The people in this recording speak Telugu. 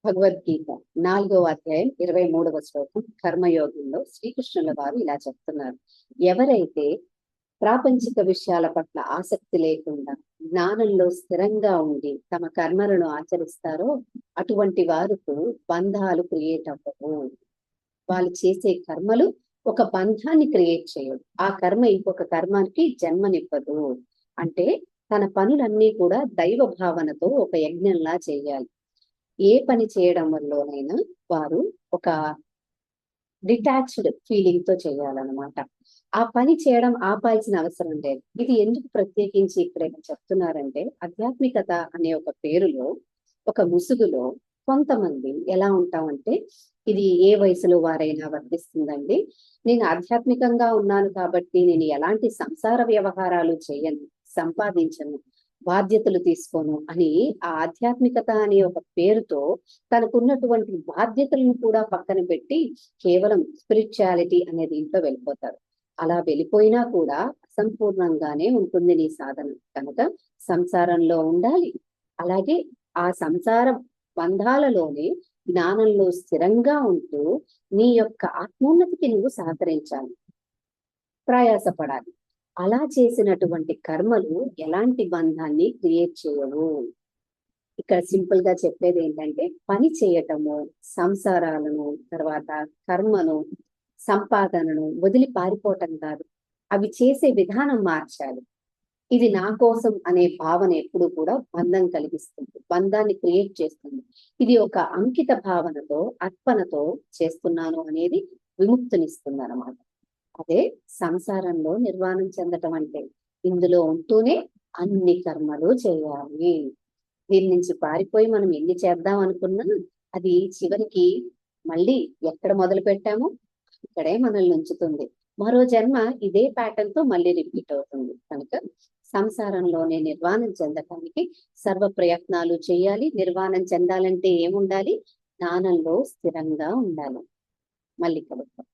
భగవద్గీత 4వ అధ్యాయం 23వ శ్లోకం కర్మయోగంలో శ్రీకృష్ణుల వారు ఇలా చెప్తున్నారు. ఎవరైతే ప్రాపంచిక విషయాల పట్ల ఆసక్తి లేకుండా జ్ఞానంలో స్థిరంగా ఉండి తమ కర్మలను ఆచరిస్తారో అటువంటి వారికి బంధాలు క్రియేట్ అవ్వవు. వాళ్ళు చేసే కర్మలు ఒక బంధాన్ని క్రియేట్ చేయదు. ఆ కర్మ ఇంకొక కర్మానికి జన్మనివ్వదు. అంటే తన పనులన్నీ కూడా దైవ భావనతో ఒక యజ్ఞంలా చేయాలి. ఏ పని చేయడం వల్లనైనా వారు ఒక డిటాచ్డ్ ఫీలింగ్ తో చేయాలన్నమాట. ఆ పని చేయడం ఆపాల్సిన అవసరం లేదు. ఇది ఎందుకు ప్రత్యేకించి ఇక్కడ చెప్తున్నారంటే, ఆధ్యాత్మికత అనే ఒక పేరులో, ఒక ముసుగులో కొంతమంది ఎలా ఉంటామంటే, ఇది ఏ వయసులో వారైనా వర్తిస్తుందండి. నేను ఆధ్యాత్మికంగా ఉన్నాను కాబట్టి నేను ఎలాంటి సంసార వ్యవహారాలు చేయను, సంపాదించను, బాధ్యతలు తీసుకోను అని ఆ ఆధ్యాత్మికత అనే ఒక పేరుతో తనకున్నటువంటి బాధ్యతలను కూడా పక్కన పెట్టి కేవలం స్పిరిచువాలిటీ అనే దీంట్లో వెళ్ళిపోతారు. అలా వెళ్ళిపోయినా కూడా అసంపూర్ణంగానే ఉంటుంది నీ సాధన. కనుక సంసారంలో ఉండాలి. అలాగే ఆ సంసార బంధాలలోనే జ్ఞానంలో స్థిరంగా ఉంటూ నీ యొక్క ఆత్మోన్నతికి నువ్వు సహకరించాలి, ప్రయాసపడాలి. అలా చేసినటువంటి కర్మలు ఎలాంటి బంధాన్ని క్రియేట్ చేయవు. ఇక్కడ సింపుల్ గా చెప్పేది ఏంటంటే, పని చేయటము, సంసారాలను, తర్వాత కర్మను, సంపాదనను వదిలి పారిపోవటం కాదు. అవి చేసే విధానం మార్చాలి. ఇది నా కోసం అనే భావన ఎప్పుడు కూడా బంధం కలిగిస్తుంది, బంధాన్ని క్రియేట్ చేస్తుంది. ఇది ఒక అంకిత భావనతో, అర్పణతో చేస్తున్నాను అనేది విముక్తినిస్తుంది అన్నమాట. అదే సంసారంలో నిర్వాణం చెందటం అంటే. ఇందులో ఉంటూనే అన్ని కర్మలు చేయాలి. దీని నుంచి పారిపోయి మనం ఎన్ని చేద్దాం అనుకున్నా అది చివరికి మళ్ళీ ఎక్కడ మొదలు పెట్టామో ఇక్కడే మనల్ని ఉంచుతుంది. మరో జన్మ ఇదే ప్యాటర్న్ తో మళ్ళీ రిపీట్ అవుతుంది. కనుక సంసారంలోనే నిర్వాణం చెందటానికి సర్వ ప్రయత్నాలు చేయాలి. నిర్వాణం చెందాలంటే ఏముండాలి? జ్ఞానంలో స్థిరంగా ఉండాలి. మళ్ళీ కలుద్దాం.